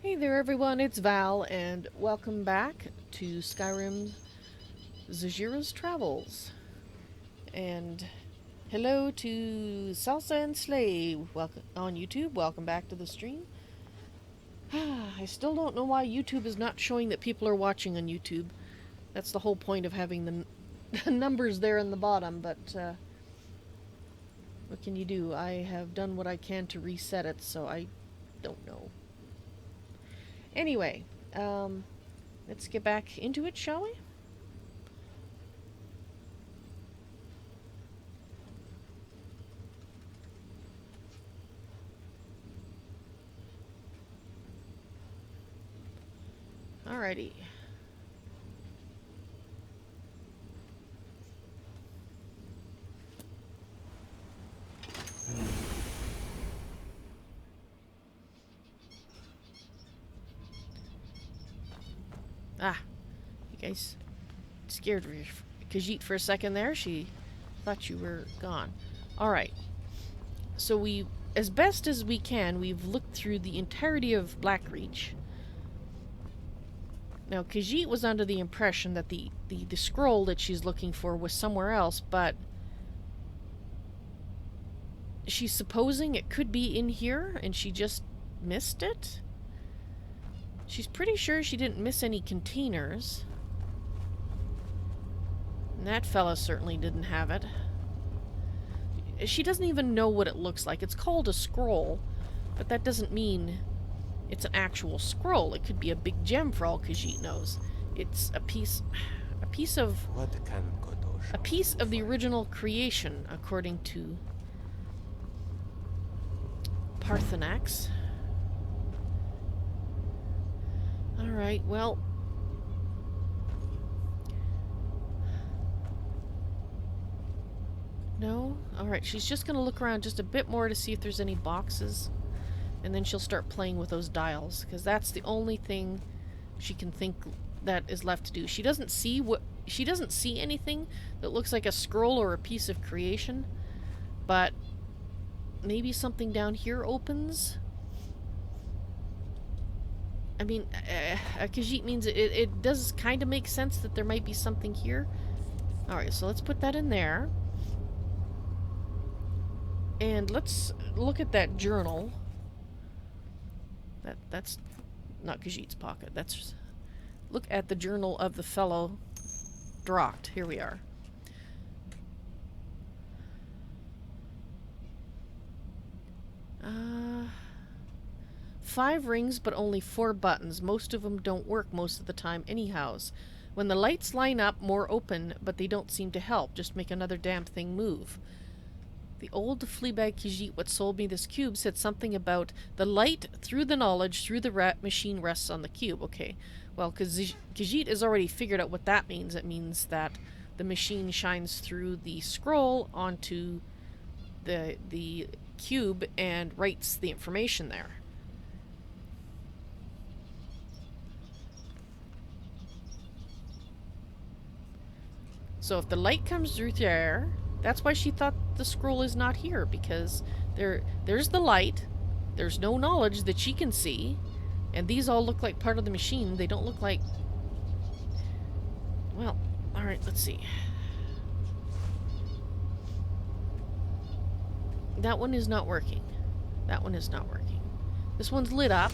Hey there everyone, it's Val, and welcome back to Skyrim Zahjira's Travels. And hello to Salsa and Slay welcome on YouTube, welcome back to the stream. I still don't know why YouTube is not showing that people are watching on YouTube. That's the whole point of having the numbers there in the bottom, but what can you do? I have done what I can to reset it, so I don't know. Anyway, let's get back into it, shall we? Alrighty. Ah, you guys scared Khajiit for a second there. She thought you were gone. Alright. So we, as best as we can, we've looked through the entirety of Blackreach. Now, Khajiit was under the impression that the scroll that she's looking for was somewhere else, but she's supposing it could be in here, and she just missed it? She's pretty sure she didn't miss any containers. And that fella certainly didn't have it. She doesn't even know what it looks like. It's called a scroll, but that doesn't mean it's an actual scroll. It could be a big gem for all Khajiit knows. It's a piece of the original creation, according to Parthenax. Alright, well, no? Alright, she's just gonna look around just a bit more to see if there's any boxes. And then she'll start playing with those dials, because that's the only thing she can think that is left to do. She doesn't see anything that looks like a scroll or a piece of creation, but maybe something down here opens? I mean, Khajiit means it does kind of make sense that there might be something here. Alright, so let's put that in there. And let's look at that journal. That's not Khajiit's pocket. That's... Look at the journal of the fellow Drocht. Here we are. Five rings, but only 4 buttons. Most of them don't work most of the time anyhows. When the lights line up, more open, but they don't seem to help. Just make another damn thing move. The old Fleabag Khajiit what sold me this cube said something about the light through the knowledge through the machine rests on the cube. Okay, well, because Khajiit has already figured out what that means. It means that the machine shines through the scroll onto the cube and writes the information there. So if the light comes through there, that's why she thought the scroll is not here, because there's the light, there's no knowledge that she can see, and these all look like part of the machine. They don't look like... Well, alright, let's see. That one is not working. That one is not working. This one's lit up.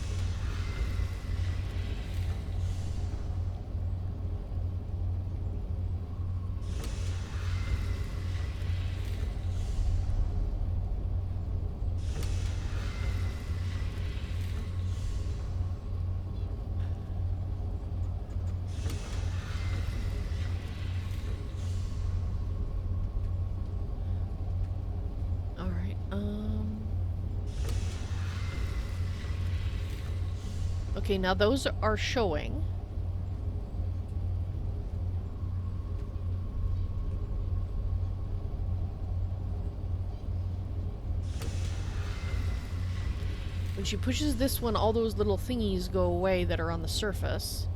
Okay, now those are showing. When she pushes this one, all those little thingies go away that are on the surface.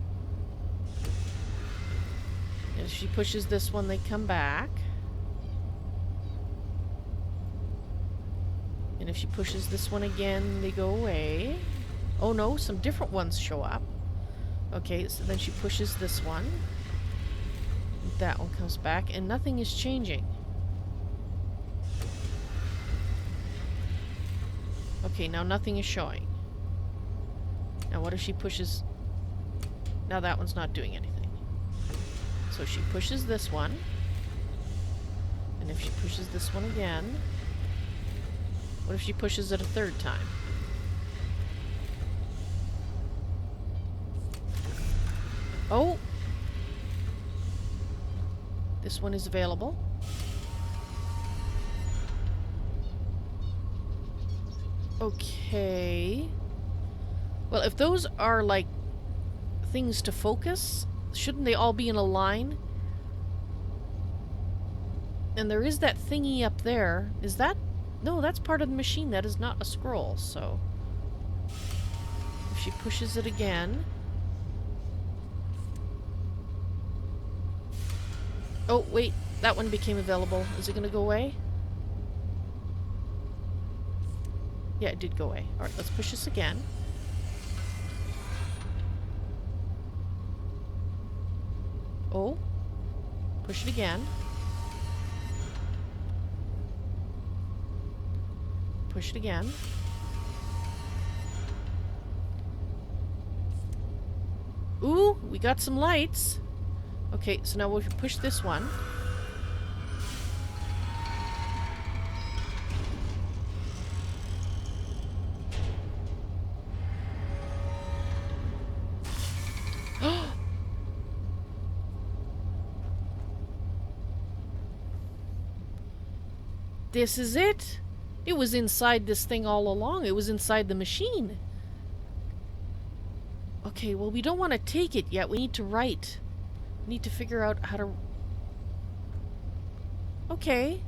And if she pushes this one, they come back. And if she pushes this one again, they go away. Oh no, some different ones show up. Okay, so then she pushes this one. That one comes back, and nothing is changing. Okay, now nothing is showing. Now what if she pushes... Now that one's not doing anything. So she pushes this one. And if she pushes this one again... What if she pushes it a third time? Oh! This one is available. Okay. Well, if those are, like, things to focus, shouldn't they all be in a line? And there is that thingy up there. Is that... No, that's part of the machine. That is not a scroll, so... If she pushes it again... Oh, wait. That one became available. Is it gonna go away? Yeah, it did go away. Alright, let's push this again. Oh. Push it again. Push it again. Ooh, we got some lights. Okay, so now we'll push this one. This is it. It was inside this thing all along. It was inside the machine. Okay, well, we don't want to take it yet. We need to write. We need to figure out how to... Okay.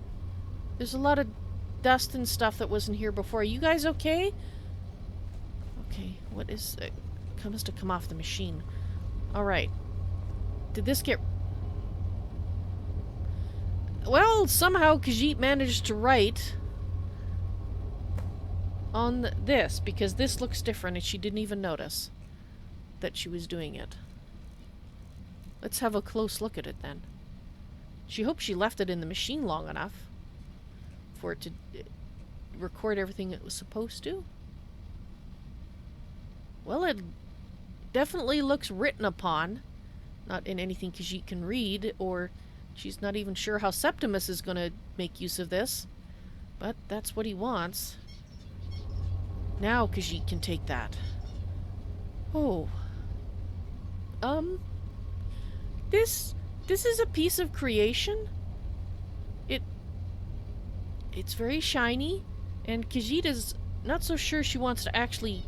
There's a lot of dust and stuff that wasn't here before. Are you guys okay? Okay, what is... It comes to come off the machine. Alright. Did this get... Well, somehow Khajiit managed to write on this, because this looks different and she didn't even notice that she was doing it. Let's have a close look at it then. She hopes she left it in the machine long enough for it to record everything it was supposed to. Well, it definitely looks written upon. Not in anything Khajiit can read, or she's not even sure how Septimus is going to make use of this. But that's what he wants. Now Khajiit can take that. Oh. This is a piece of creation. It's very shiny, and Khajiit is not so sure she wants to actually,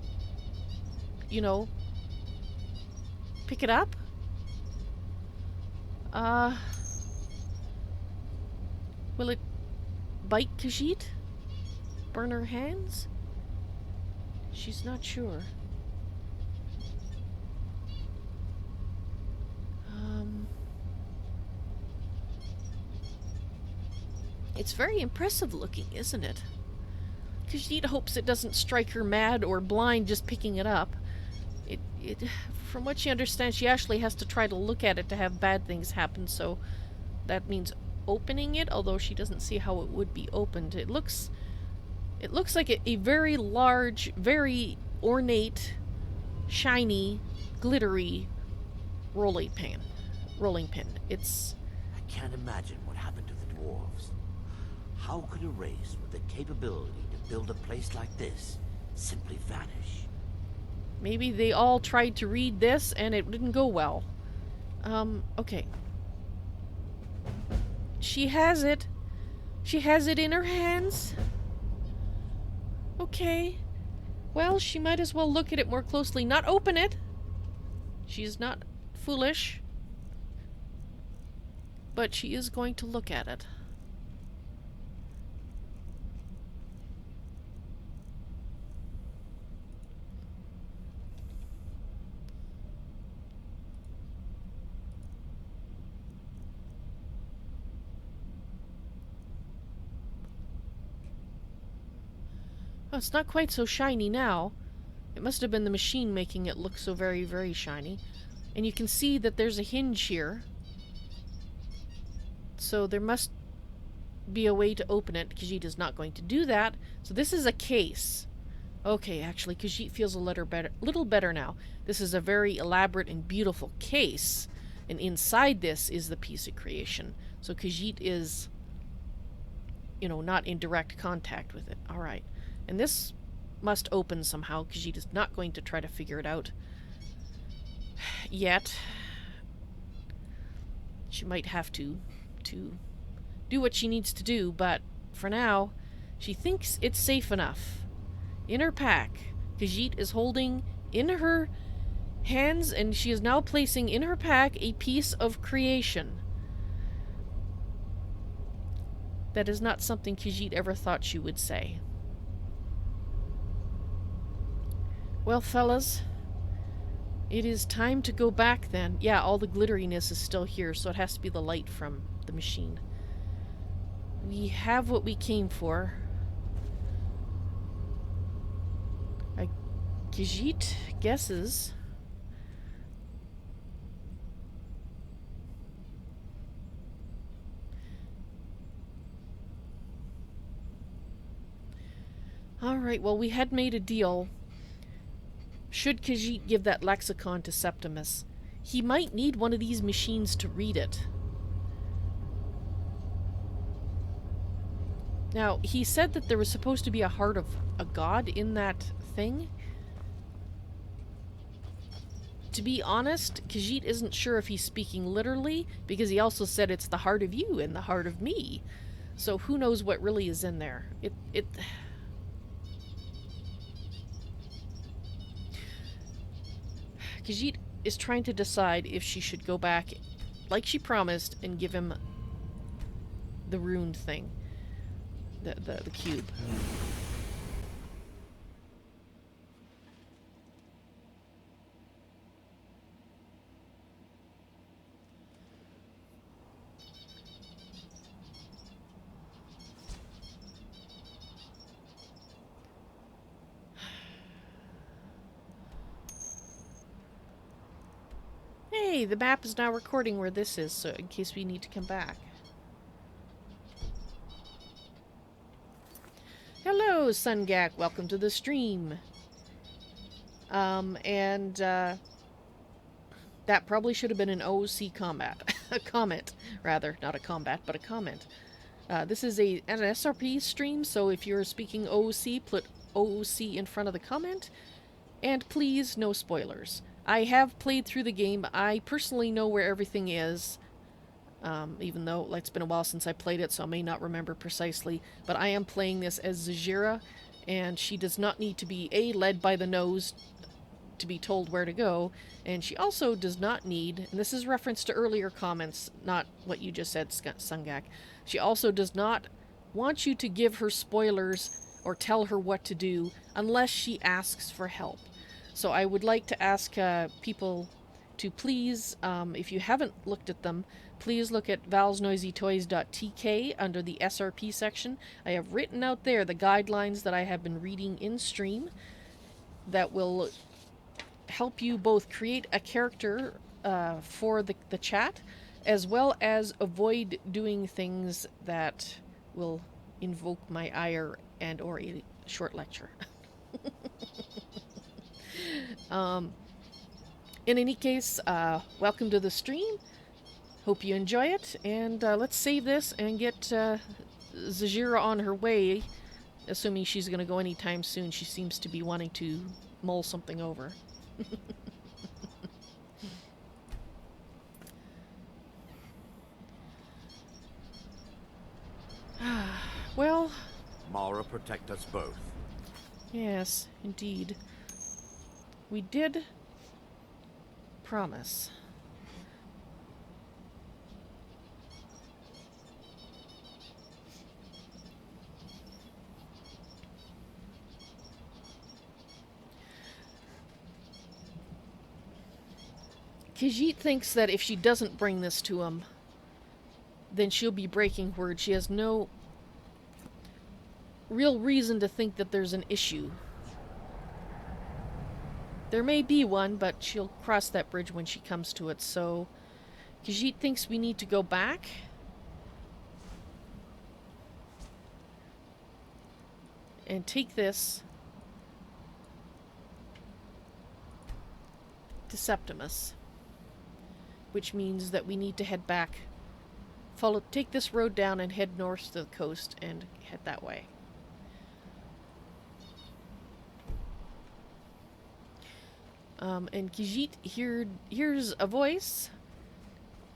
you know, pick it up. Will it bite Khajiit? Burn her hands? She's not sure. It's very impressive looking, isn't it? Khajiit hopes it doesn't strike her mad or blind just picking it up. From what she understands, she actually has to try to look at it to have bad things happen, so that means opening it, although she doesn't see how it would be opened. It looks like a very large, very ornate, shiny, glittery rolling pin. It's... I can't imagine what happened to the dwarves. How could a race with the capability to build a place like this simply vanish? Maybe they all tried to read this and it didn't go well. Okay. She has it. She has it in her hands. Okay. Well, she might as well look at it more closely. Not open it. She's not foolish. But she is going to look at it. Oh, it's not quite so shiny now. It It must have been the machine making it look so very, very shiny. And you can see that there's a hinge here. So there must be a way to open it. Khajiit is not going to do that. So this is a case. Okay, actually, Khajiit feels a little better now. This is a very elaborate and beautiful case. And inside this is the piece of creation. So Khajiit is, you know, not in direct contact with it. Alright. And this must open somehow. Khajiit is not going to try to figure it out yet. She might have to do what she needs to do, but for now, she thinks it's safe enough. In her pack, Khajiit is holding in her hands, and she is now placing in her pack a piece of creation. That is not something Khajiit ever thought she would say. Well, fellas, it is time to go back then. Yeah, all the glitteriness is still here, so it has to be the light from the machine. We have what we came for. Khajiit guesses. Alright, well, we had made a deal. Should Khajiit give that lexicon to Septimus, he might need one of these machines to read it. Now, he said that there was supposed to be a heart of a god in that thing. To be honest, Khajiit isn't sure if he's speaking literally, because he also said it's the heart of you and the heart of me. So who knows what really is in there. Khajiit is trying to decide if she should go back, like she promised, and give him the rune thing. The cube. Hey, the map is now recording where this is, so in case we need to come back. Hello, Sungak. Welcome to the stream. That probably should have been an OC combat. A comment, rather. Not a combat, but a comment. This is an SRP stream, so if you're speaking OC, put OC in front of the comment. And please, no spoilers. I have played through the game. I personally know where everything is. Even though it's been a while since I played it, so I may not remember precisely. But I am playing this as Zahjira, and she does not need to be, A, led by the nose to be told where to go, and she also does not need, and this is reference to earlier comments, not what you just said, Sungak, she also does not want you to give her spoilers or tell her what to do unless she asks for help. So I would like to ask people to please, if you haven't looked at them, please look at valsnoisytoys.tk under the SRP section. I have written out there the guidelines that I have been reading in stream that will help you both create a character for the chat, as well as avoid doing things that will invoke my ire and or a short lecture. In any case, welcome to the stream. Hope you enjoy it, and let's save this and get Zahjira on her way, assuming she's going to go anytime soon. She seems to be wanting to mull something over. Well... Mara, protect us both. Yes, indeed. We did promise. Khajiit thinks that if she doesn't bring this to him, then she'll be breaking word. She has no real reason to think that there's an issue. There may be one, but she'll cross that bridge when she comes to it, so... Khajiit thinks we need to go back. And take this to Septimus. Which means that we need to head back. Take this road down and head north to the coast and head that way. And Khajiit hears a voice.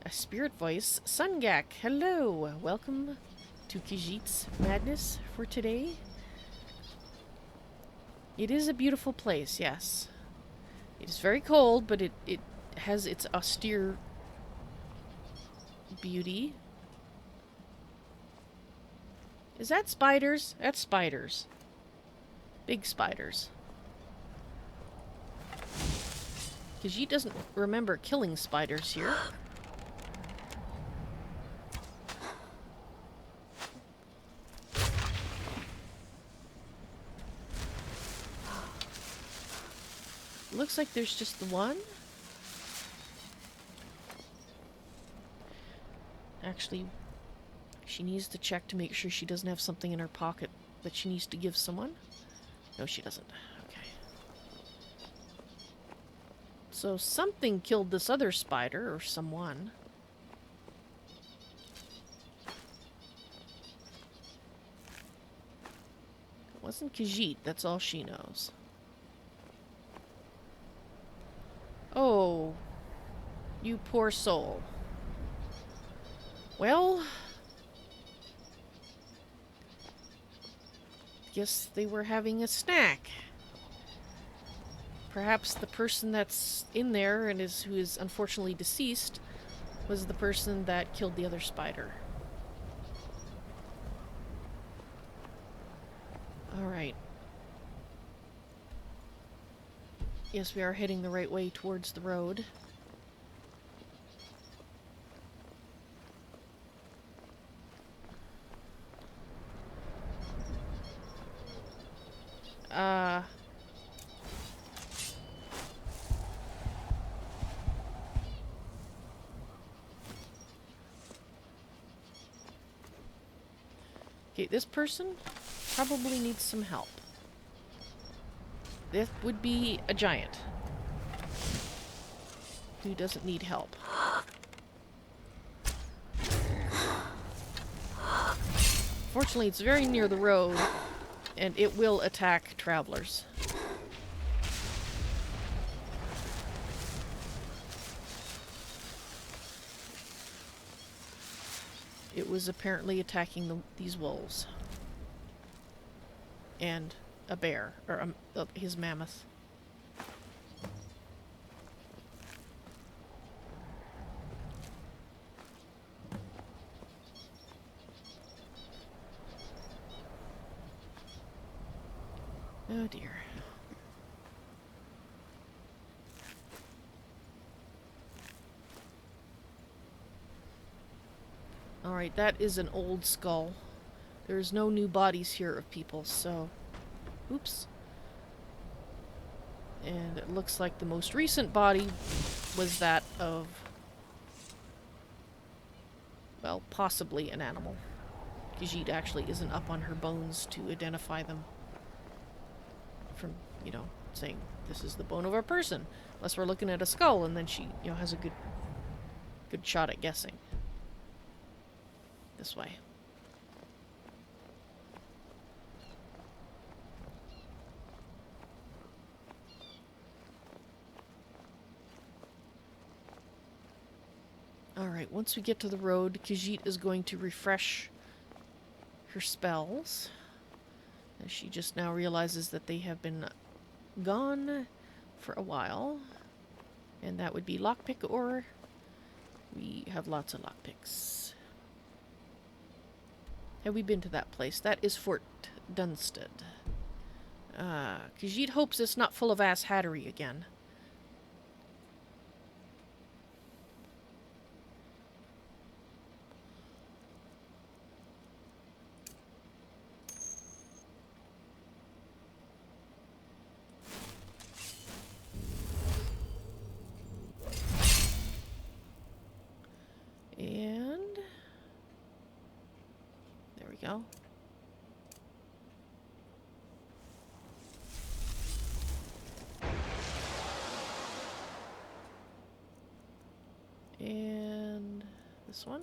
A spirit voice. Sungak, hello! Welcome to Khajiit's madness for today. It is a beautiful place, yes. It is very cold, but it has its austere beauty. Is that spiders? That's spiders. Big spiders. Khajiit doesn't remember killing spiders here. Looks like there's just the one. Actually, she needs to check to make sure she doesn't have something in her pocket that she needs to give someone. No, she doesn't. Okay. So something killed this other spider, or someone. It wasn't Khajiit, that's all she knows. Oh, you poor soul. Well, guess they were having a snack. Perhaps the person that's in there and who is unfortunately deceased was the person that killed the other spider. Alright. Yes, we are heading the right way towards the road. Okay, this person probably needs some help. This would be a giant who doesn't need help. Fortunately, it's very near the road, and it will attack travelers. It was apparently attacking these wolves. And a bear, or his mammoth. Oh dear. Alright, that is an old skull. There's no new bodies here of people, so... Oops. And it looks like the most recent body was that of... well, possibly an animal. Khajiit actually isn't up on her bones to identify them. From, you know, saying, this is the bone of a person. Unless we're looking at a skull, and then she, you know, has a good shot at guessing. This way. Alright, once we get to the road, Khajiit is going to refresh her spells. As she just now realizes that they have been gone for a while. And that would be lockpick ore. We have lots of lockpicks. Have we been to that place? That is Fort Dunsted. Khajiit hopes it's not full of ass hattery again. And there we go. And this one.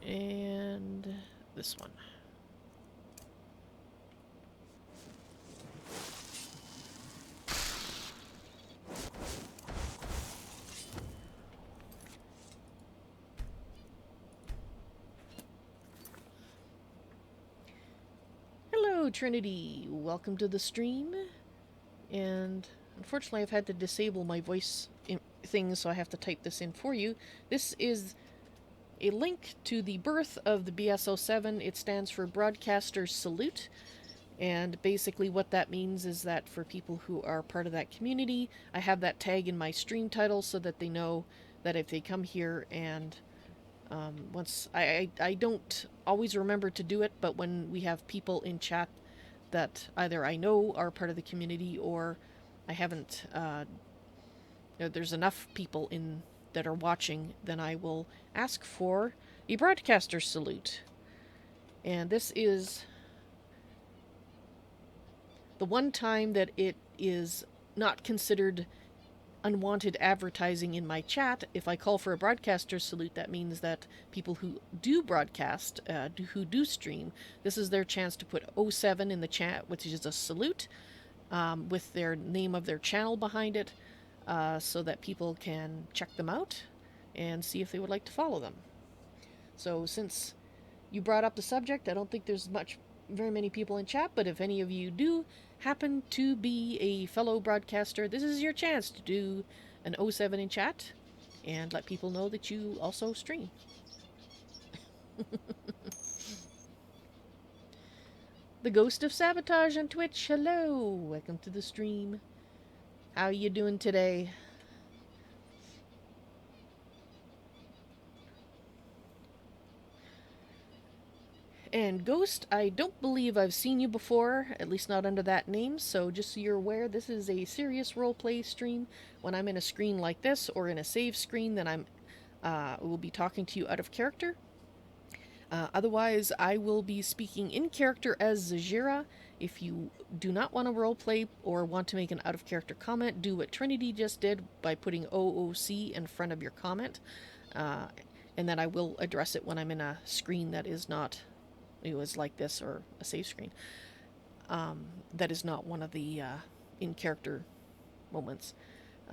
And this one. Hello, Trinity. Welcome to the stream. And unfortunately, I've had to disable my voice thing, so I have to type this in for you. This is a link to the birth of the BS07. It stands for Broadcaster's Salute. And basically what that means is that for people who are part of that community, I have that tag in my stream title so that they know that if they come here and once I don't always remember to do it, but when we have people in chat that either I know are part of the community or I haven't, there's enough people in that are watching, then I will ask for a broadcaster salute. And this is the one time that it is not considered unwanted advertising in my chat. If I call for a broadcaster salute, that means that people who do broadcast, who do stream, this is their chance to put 07 in the chat, which is a salute, with their name of their channel behind it, so that people can check them out and see if they would like to follow them. So since you brought up the subject, I don't think there's very many people in chat, but if any of you do happen to be a fellow broadcaster, this is your chance to do an 07 in chat and let people know that you also stream. The Ghost of Sabotage on Twitch, hello! Welcome to the stream. How you doing today? And Ghost, I don't believe I've seen you before, at least not under that name, so just so you're aware, this is a serious roleplay stream. When I'm in a screen like this, or in a save screen, then will be talking to you out of character. Otherwise, I will be speaking in character as Zahjira. If you do not want to roleplay or want to make an out-of-character comment, do what Trinity just did by putting OOC in front of your comment. And then I will address it when I'm in a screen that is not... It was like this, or a save screen. That is not one of the in-character moments.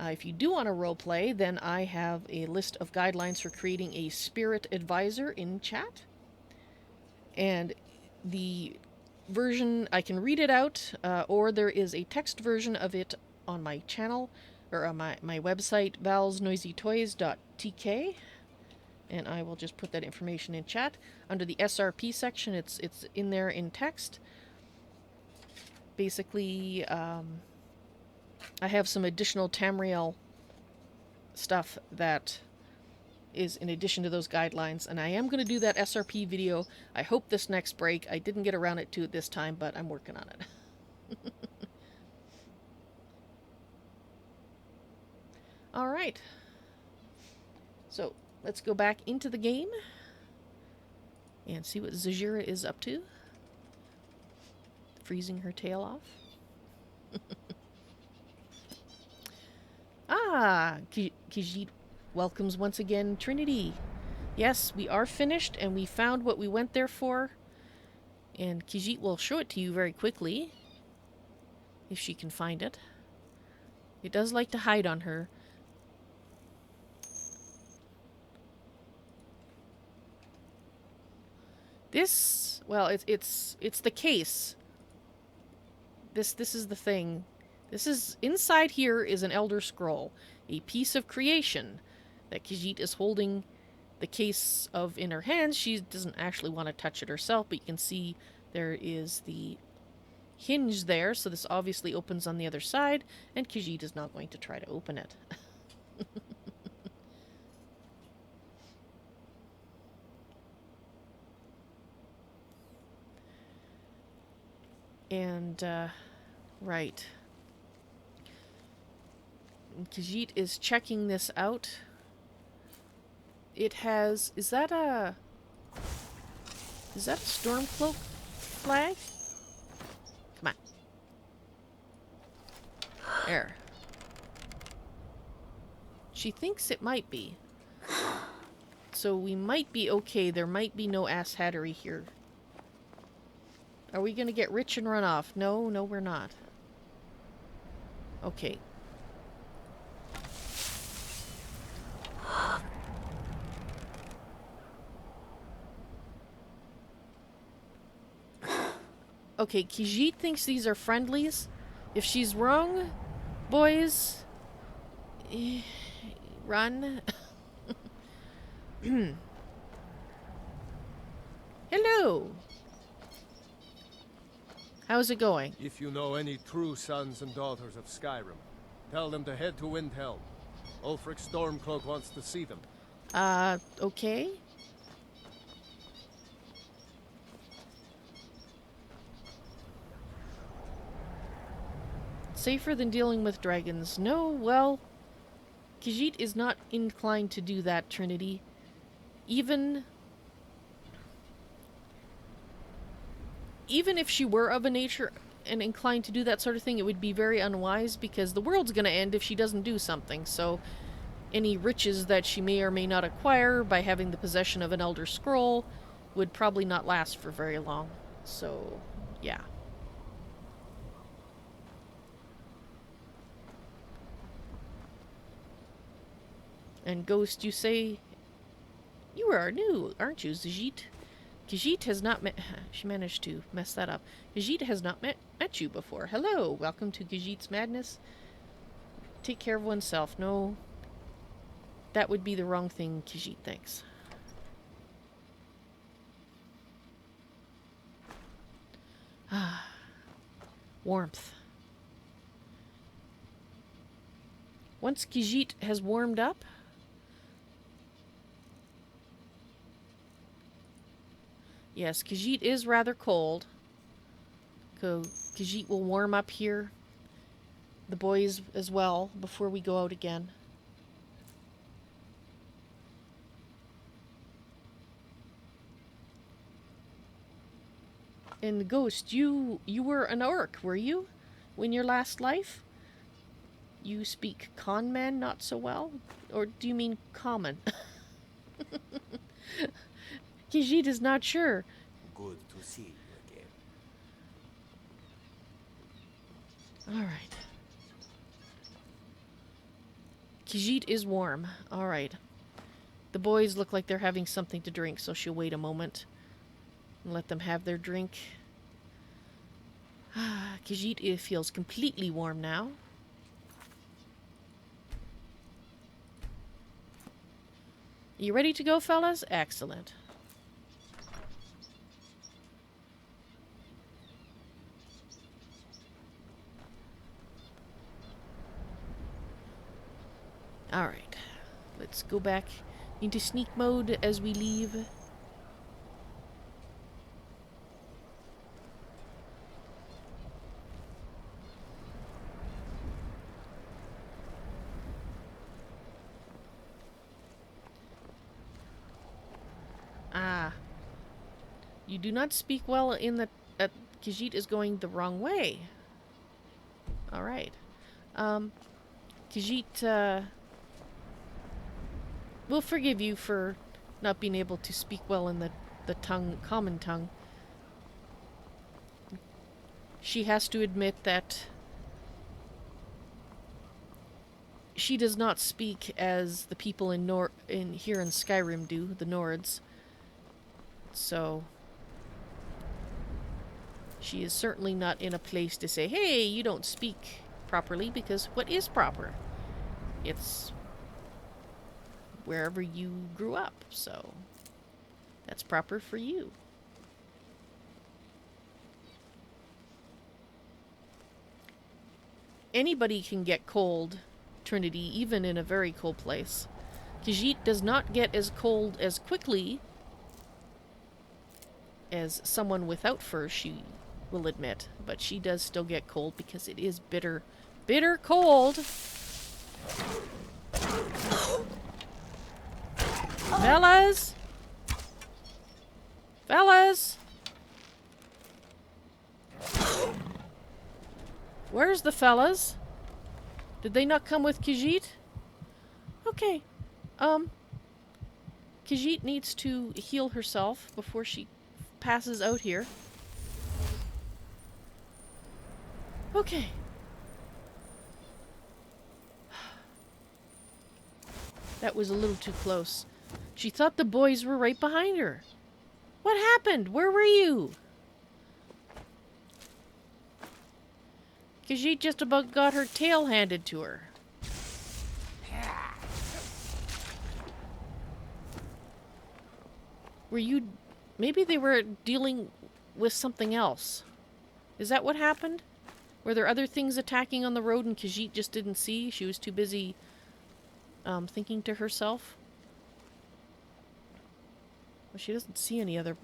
If you do want to roleplay, then I have a list of guidelines for creating a spirit advisor in chat. And the version, I can read it out, or there is a text version of it on my channel, or on my website, Vals NoisyToys.tk. And I will just put that information in chat. Under the SRP section, it's in there in text. Basically, I have some additional Tamriel stuff that is in addition to those guidelines, and I am going to do that SRP video. I hope this next break. I didn't get around to it this time, but I'm working on it. Alright. So, let's go back into the game and see what Zahjira is up to. Freezing her tail off. Khajiit welcomes once again Trinity. Yes, we are finished and we found what we went there for. And Khajiit will show it to you very quickly, if she can find it. It does like to hide on her. This, well, it's the case. This is the thing. This is, inside here is an Elder Scroll, a piece of creation that Khajiit is holding the case of in her hands. She doesn't actually want to touch it herself, but you can see there is the hinge there, so this obviously opens on the other side, and Khajiit is not going to try to open it. And, right. Khajiit is checking this out. It has... Is that a Stormcloak flag? Come on. There. She thinks it might be. So we might be okay. There might be no asshattery here. Are we gonna get rich and run off? No, no we're not. Okay. Okay, Khajiit thinks these are friendlies. If she's wrong, boys, run. Hello. How's it going? If you know any true sons and daughters of Skyrim, tell them to head to Windhelm. Ulfric Stormcloak wants to see them. Okay. Safer than dealing with dragons. No, well, Khajiit is not inclined to do that, Trinity. Even if she were of a nature and inclined to do that sort of thing, it would be very unwise because the world's gonna end if she doesn't do something. So any riches that she may or may not acquire by having the possession of an Elder Scroll would probably not last for very long. So, yeah. And Ghost, you say... You are new, aren't you, Zahjira? Khajiit has not met... She managed to mess that up. Khajiit has not met you before. Hello, welcome to Khajiit's Madness. Take care of oneself. No, that would be the wrong thing, Khajiit thinks. Ah, warmth. Once Khajiit has warmed up... Yes, Khajiit is rather cold. Khajiit will warm up here. The boys as well, before we go out again. And Ghost, you were an orc, were you? In your last life? You speak Conman not so well? Or do you mean common? Khajiit is not sure. Good to see you again. Alright. Khajiit is warm. Alright. The boys look like they're having something to drink, so she'll wait a moment and let them have their drink. Khajiit feels completely warm now. You ready to go, fellas? Excellent. Alright, let's go back into sneak mode as we leave. Ah. You do not speak well in the... Khajiit is going the wrong way. Alright. Khajiit, we'll forgive you for not being able to speak well in the common tongue. She has to admit that she does not speak as the people here in Skyrim do, the Nords. So she is certainly not in a place to say, hey, you don't speak properly, because what is proper? It's wherever you grew up, so that's proper for you. Anybody can get cold, Trinity, even in a very cold place. Khajiit does not get as cold as quickly as someone without fur, she will admit, but she does still get cold because it is bitter, bitter cold. Fellas! Fellas! Where's the fellas? Did they not come with Khajiit? Okay. Khajiit needs to heal herself before she passes out here. Okay. That was a little too close. She thought the boys were right behind her. What happened? Where were you? Khajiit just about got her tail handed to her. Were you... Maybe they were dealing with something else. Is that what happened? Were there other things attacking on the road and Khajiit just didn't see? She was too busy thinking to herself? Well, she doesn't see any other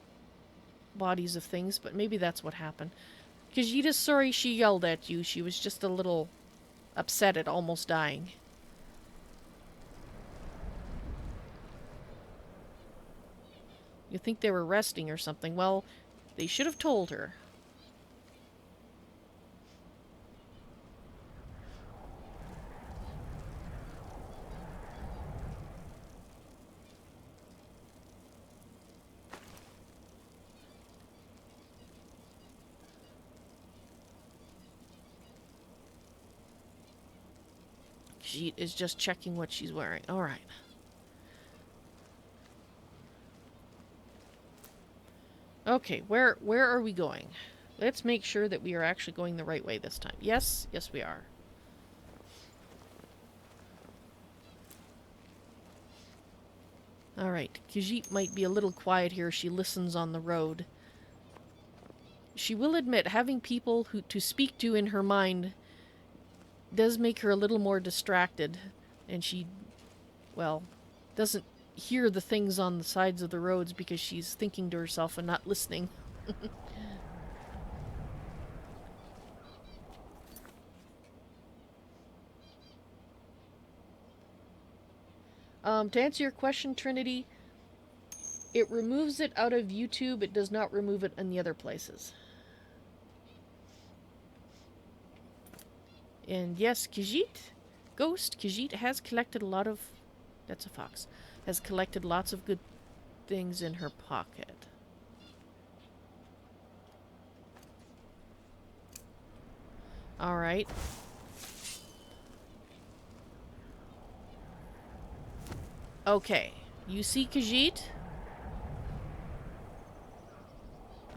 bodies of things, but maybe that's what happened. Khajiit is sorry she yelled at you. She was just a little upset at almost dying. You think they were resting or something. Well, they should have told her. She is just checking what she's wearing. All right. Okay, where are we going? Let's make sure that we are actually going the right way this time. Yes, yes we are. All right, Khajiit might be a little quiet here. She listens on the road. She will admit having people to speak to in her mind does make her a little more distracted, and she, well, doesn't hear the things on the sides of the roads because she's thinking to herself and not listening. To answer your question, Trinity, it removes it out of YouTube. It does not remove it in the other places. And yes, Khajiit has collected a lot of... That's a fox. Has collected lots of good things in her pocket. Alright. Okay. You see Khajiit?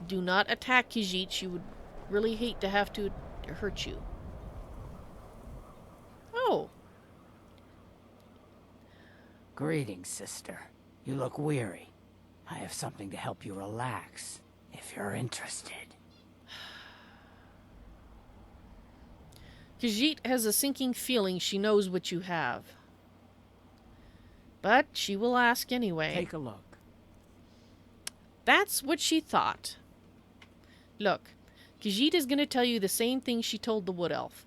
Do not attack Khajiit. She would really hate to have to hurt you. Oh. Greetings, sister. You look weary. I have something to help you relax, if you're interested. Khajiit has a sinking feeling she knows what you have. But she will ask anyway. Take a look. That's what she thought. Look, Khajiit is going to tell you the same thing she told the Wood Elf.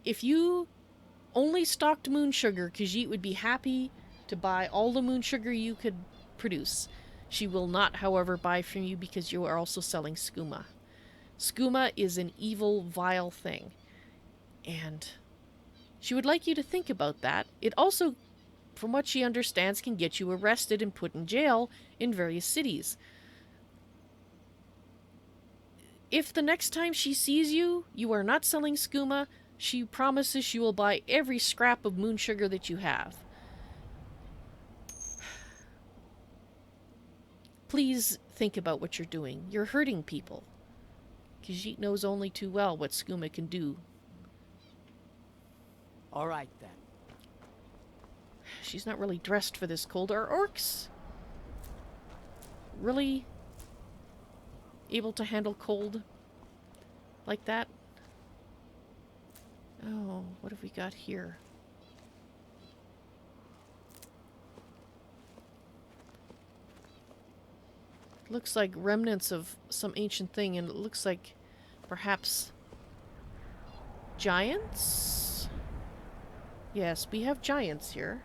If you only stocked moon sugar, Khajiit would be happy to buy all the moon sugar you could produce. She will not, however, buy from you because you are also selling skooma. Skooma is an evil, vile thing. And she would like you to think about that. It also, from what she understands, can get you arrested and put in jail in various cities. If the next time she sees you, you are not selling skooma, she promises she will buy every scrap of moon sugar that you have. Please think about what you're doing. You're hurting people. Khajiit knows only too well what skooma can do. All right, then. She's not really dressed for this cold. Are orcs really able to handle cold like that? Oh, what have we got here? Looks like remnants of some ancient thing, and it looks like perhaps giants? Yes, we have giants here.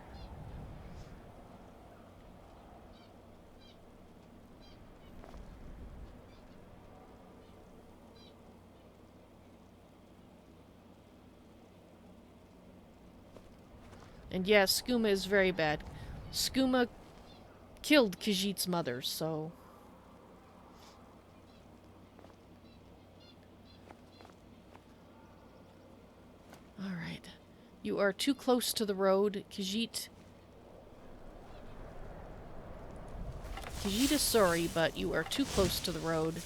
And yes, Skooma is very bad. Skooma killed Khajiit's mother, so... Alright. You are too close to the road. Khajiit is sorry, but you are too close to the road.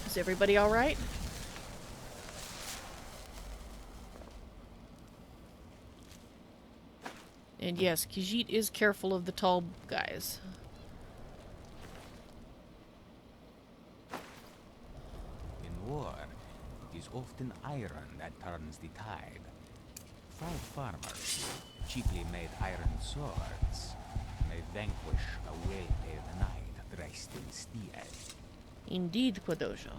Is everybody alright? And yes, Khajiit is careful of the tall guys. In war, it is often iron that turns the tide. Proud farmers with cheaply made iron swords may vanquish a well-paid knight dressed in steel. Indeed, Quadojo.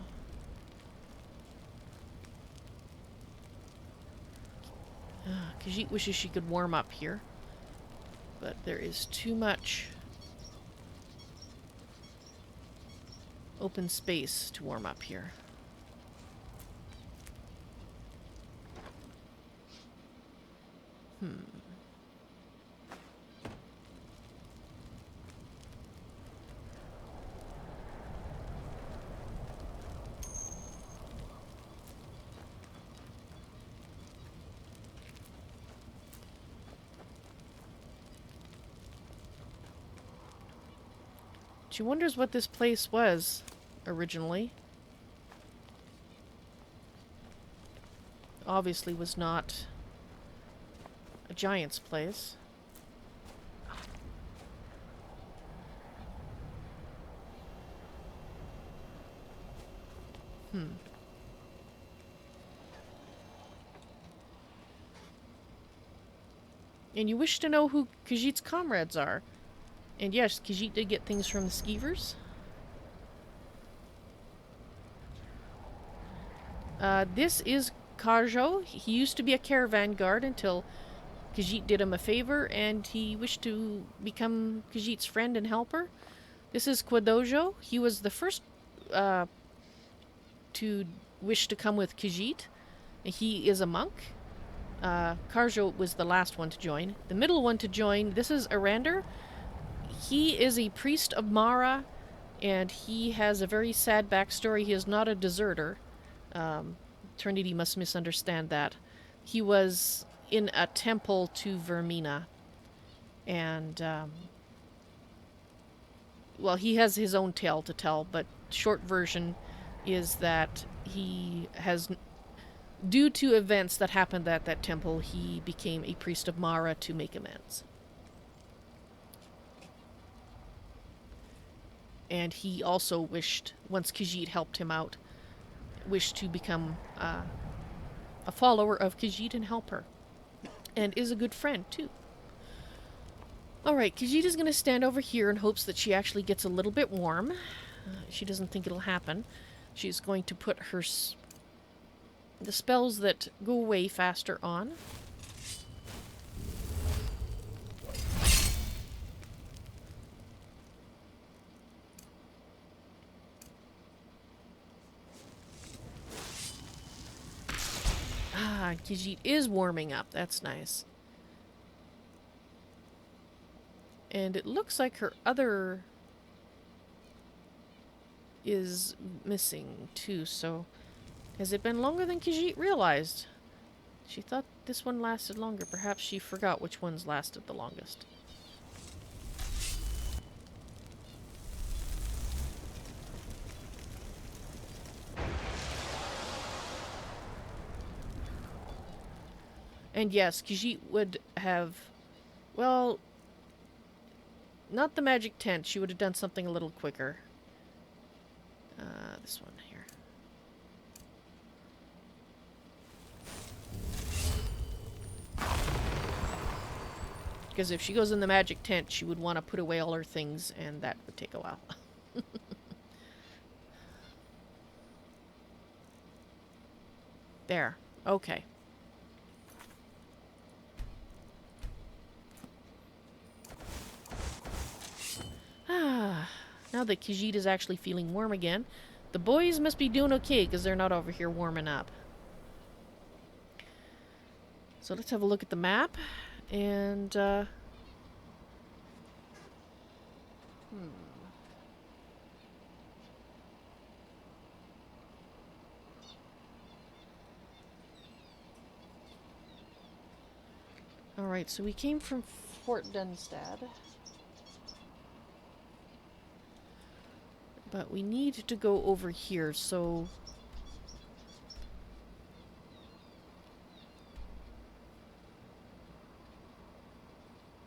Khajiit wishes she could warm up here, but there is too much open space to warm up here. She wonders what this place was originally. Obviously was not a giant's place. And you wish to know who Khajiit's comrades are. And yes, Khajiit did get things from the Skeevers. This is Karjo. He used to be a caravan guard until Khajiit did him a favor, and he wished to become Khajiit's friend and helper. This is Quadojo. He was the first to wish to come with Khajiit. He is a monk. Karjo was the last one to join. The middle one to join, this is Arander. He is a priest of Mara, and he has a very sad backstory. He is not a deserter. Trinity must misunderstand that. He was in a temple to Vermina, and, well, he has his own tale to tell, but short version is that he has, due to events that happened at that temple, he became a priest of Mara to make amends. And he also wished, once Khajiit helped him out, wished to become a follower of Khajiit and help her. And is a good friend, too. Alright, Khajiit is going to stand over here in hopes that she actually gets a little bit warm. She doesn't think it'll happen. She's going to put her the spells that go away faster on. Ah, Khajiit is warming up. That's nice. And it looks like her other is missing too, so has it been longer than Khajiit realized? She thought this one lasted longer. Perhaps she forgot which ones lasted the longest. And yes, Khajiit would have... Well... Not the magic tent. She would have done something a little quicker. This one here. Because if she goes in the magic tent, she would want to put away all her things, and that would take a while. There. Okay. Ah, now that Khajiit is actually feeling warm again, the boys must be doing okay because they're not over here warming up. So let's have a look at the map, and Alright, so we came from Fort Dunstad. But we need to go over here, so...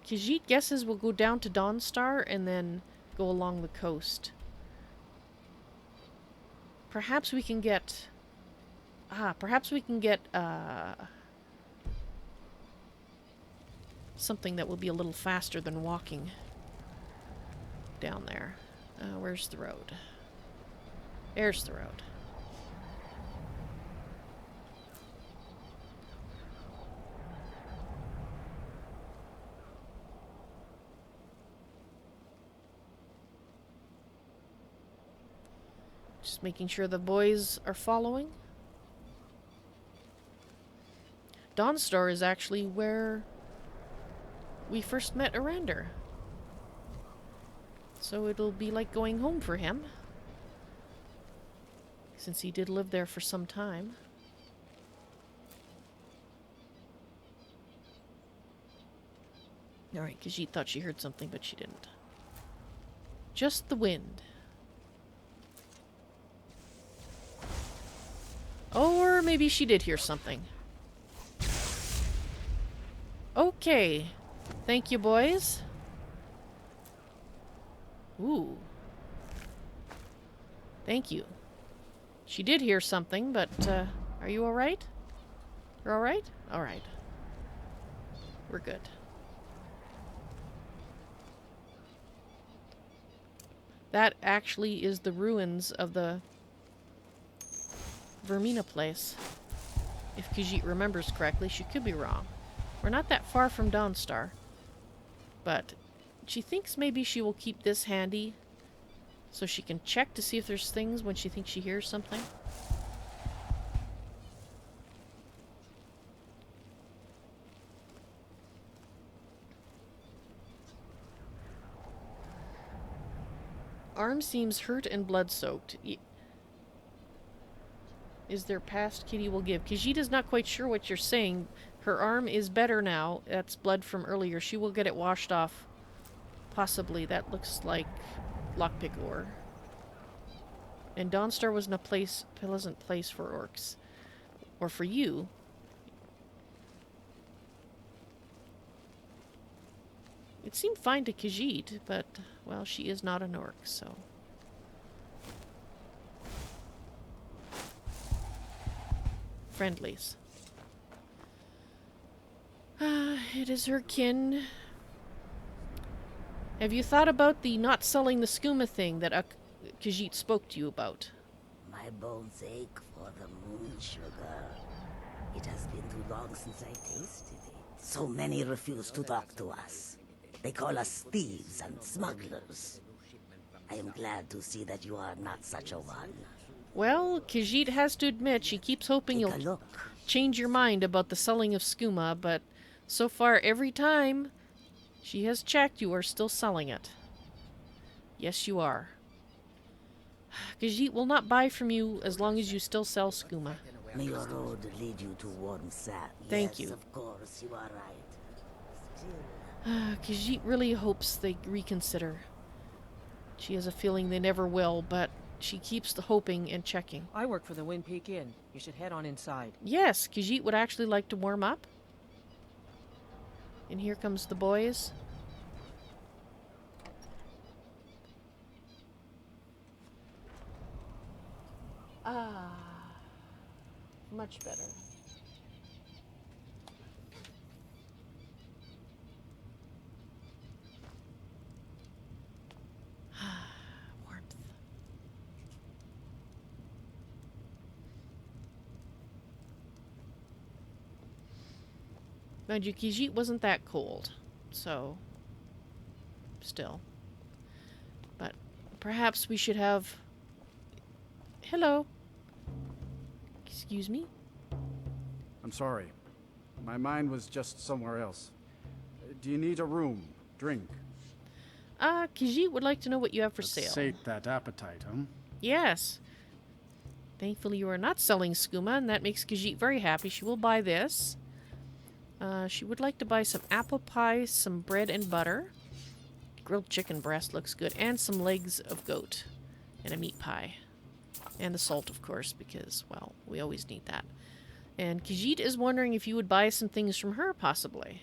Khajiit guesses we'll go down to Dawnstar and then go along the coast. Perhaps we can get... perhaps we can get, something that will be a little faster than walking down there. Where's the road? There's the road. Just making sure the boys are following. Dawnstar is actually where we first met Arander. So it'll be like going home for him, since he did live there for some time. Alright, Khajiit thought she heard something, but she didn't. Just the wind. Or maybe she did hear something. Okay. Thank you, boys. Ooh. Thank you. She did hear something, but, are you alright? You're alright? Alright. We're good. That actually is the ruins of the Vermina place. If Khajiit remembers correctly, she could be wrong. We're not that far from Dawnstar. But she thinks maybe she will keep this handy so she can check to see if there's things when she thinks she hears something. Arm seems hurt and blood-soaked. Is there past Kitty will give? Khajiit is not quite sure what you're saying. Her arm is better now. That's blood from earlier. She will get it washed off. Possibly. That looks like lockpick ore. And Dawnstar wasn't a pleasant place for orcs. Or for you. It seemed fine to Khajiit, but, well, she is not an orc, so... Friendlies. It is her kin. Have you thought about the not selling the skooma thing that Khajiit spoke to you about? My bones ache for the moon sugar. It has been too long since I tasted it. So many refuse to talk to us. They call us thieves and smugglers. I am glad to see that you are not such a one. Well, Khajiit has to admit she keeps hoping you'll change your mind about the selling of skooma, but so far every time she has checked, you are still selling it. Yes, you are. Khajiit will not buy from you as long as you still sell skooma. May your road lead you to warm sand. Thank Yes, you. Of course, you are right. Khajiit really hopes they reconsider. She has a feeling they never will, but she keeps hoping and checking. I work for the Wind Peak Inn. You should head on inside. Yes, Khajiit would actually like to warm up. And here comes the boys. Ah, much better. Warmth. Mind you, Khajiit wasn't that cold, so still. But perhaps we should have... Hello. Excuse me? I'm sorry. My mind was just somewhere else. Do you need a room? Drink? Khajiit would like to know what you have for sale. Sate that appetite, huh? Yes. Thankfully you are not selling skooma, and that makes Khajiit very happy. She will buy this. She would like to buy some apple pie, some bread and butter. Grilled chicken breast looks good. And some legs of goat. And a meat pie. And the salt, of course, because, well, we always need that. And Khajiit is wondering if you would buy some things from her, possibly.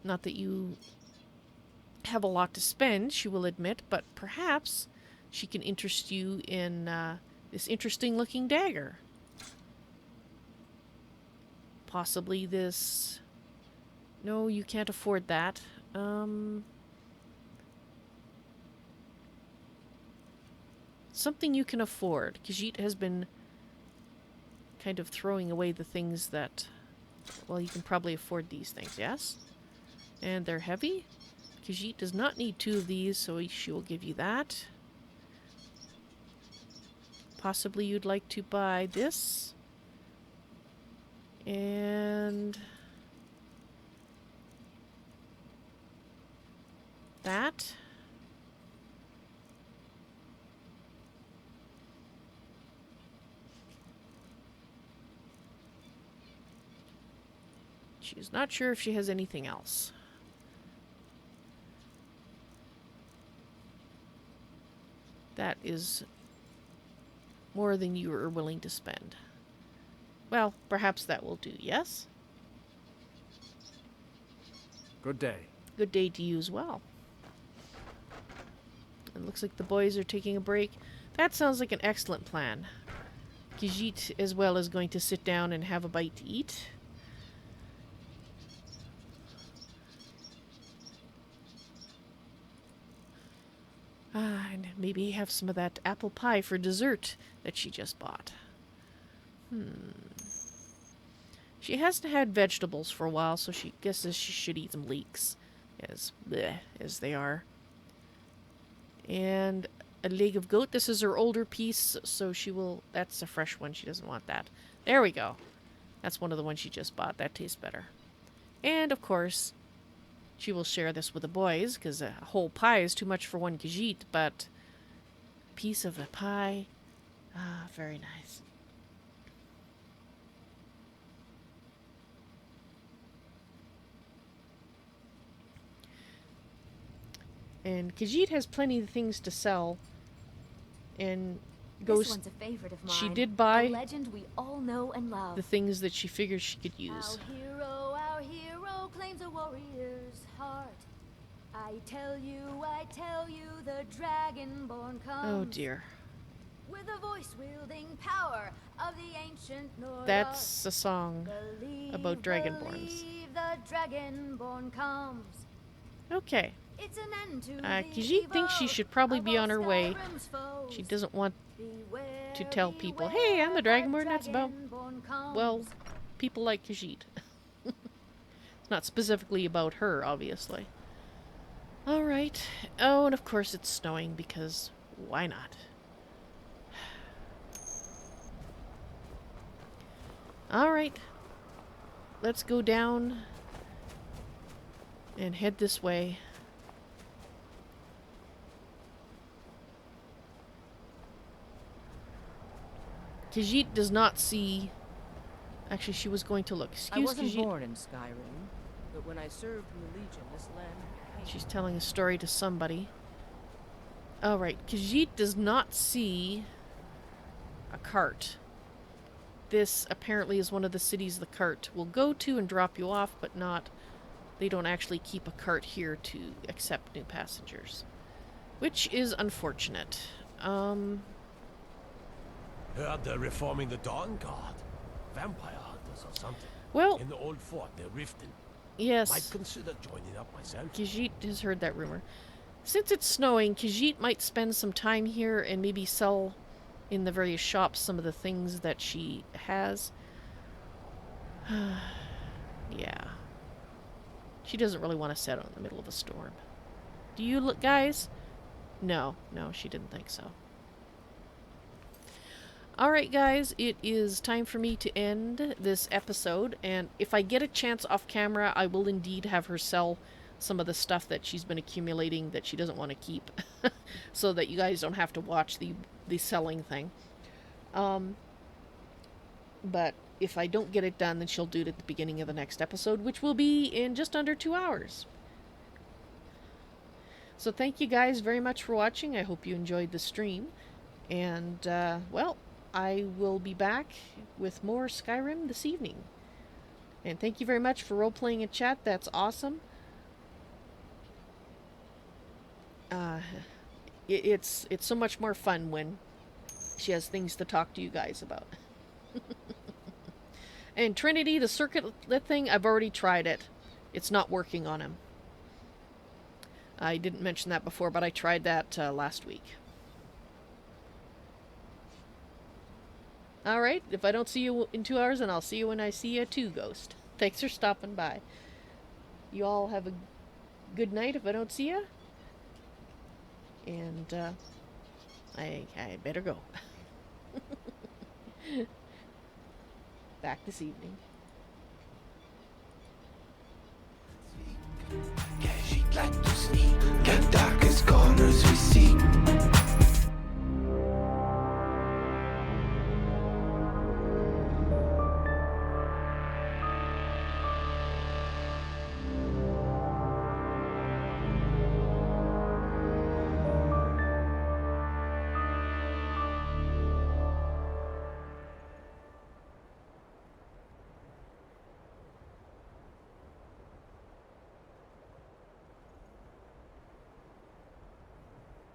Not that you have a lot to spend, she will admit, but perhaps she can interest you in this interesting-looking dagger. Possibly this... No, you can't afford that. Something you can afford. Khajiit has been kind of throwing away the things that... Well, you can probably afford these things, yes? And they're heavy. Khajiit does not need 2 of these, so she will give you that. Possibly you'd like to buy this. And... that. She's not sure if she has anything else. That is more than you are willing to spend. Well, perhaps that will do, yes? Good day. Good day to you as well. It looks like the boys are taking a break. That sounds like an excellent plan. Khajiit as well is going to sit down and have a bite to eat. And maybe have some of that apple pie for dessert that she just bought. She hasn't had vegetables for a while, so she guesses she should eat some leeks, as bleh as they are. And a leg of goat. This is her older piece, so she will... That's a fresh one. She doesn't want that. There we go. That's one of the ones she just bought. That tastes better. And, of course... She will share this with the boys, because a whole pie is too much for one Khajiit, but a piece of a pie, very nice. And Khajiit has plenty of things to sell, and goes... This one's a favorite of mine. She did buy a legend we all know and love. the things that she figures she could use. Our hero claims a warrior's heart. I tell you, the dragonborn comes. Oh dear. With a voice-wielding power of the ancient North. That's a song about dragonborns. Believe the dragonborn comes. Okay. It's an end to Khajiit thinks she should probably be on her way. She doesn't want to tell people, hey, I'm the dragonborn. That's about, well, people like Khajiit. It's not specifically about her, obviously. Alright. Oh, and of course it's snowing, because why not? Alright. Let's go down and head this way. Khajiit does not see... Actually, she was going to look. I Excuse wasn't Khajiit. born in Skyrim, but when I served in the Legion, this land... She's telling a story to somebody. Alright, Khajiit does not see a cart. This apparently is one of the cities the cart will go to and drop you off, but not they don't actually keep a cart here to accept new passengers, which is unfortunate. Heard they're reforming the Dawn Guard. Vampire hunters or something. Well, in the old fort, they're rifting. Yes. Might consider joining up myself. Khajiit has heard that rumor. Since it's snowing, Khajiit might spend some time here and maybe sell in the various shops some of the things that she has. Yeah. She doesn't really want to set out in the middle of a storm. Do you look, guys? No, she didn't think so. Alright guys, it is time for me to end this episode, and if I get a chance off camera, I will indeed have her sell some of the stuff that she's been accumulating that she doesn't want to keep, so that you guys don't have to watch the selling thing. But if I don't get it done, then she'll do it at the beginning of the next episode, which will be in just under 2 hours. So thank you guys very much for watching. I hope you enjoyed the stream, and well, I will be back with more Skyrim this evening. And thank you very much for role-playing in chat. That's awesome. It's so much more fun when she has things to talk to you guys about. And Trinity, the circuitlet thing, I've already tried it. It's not working on him. I didn't mention that before, but I tried that last week. Alright, if I don't see you in 2 hours, then I'll see you when I see you too, Ghost. Thanks for stopping by. You all have a good night if I don't see you. And, I better go. Back this evening. She'd like to sleep.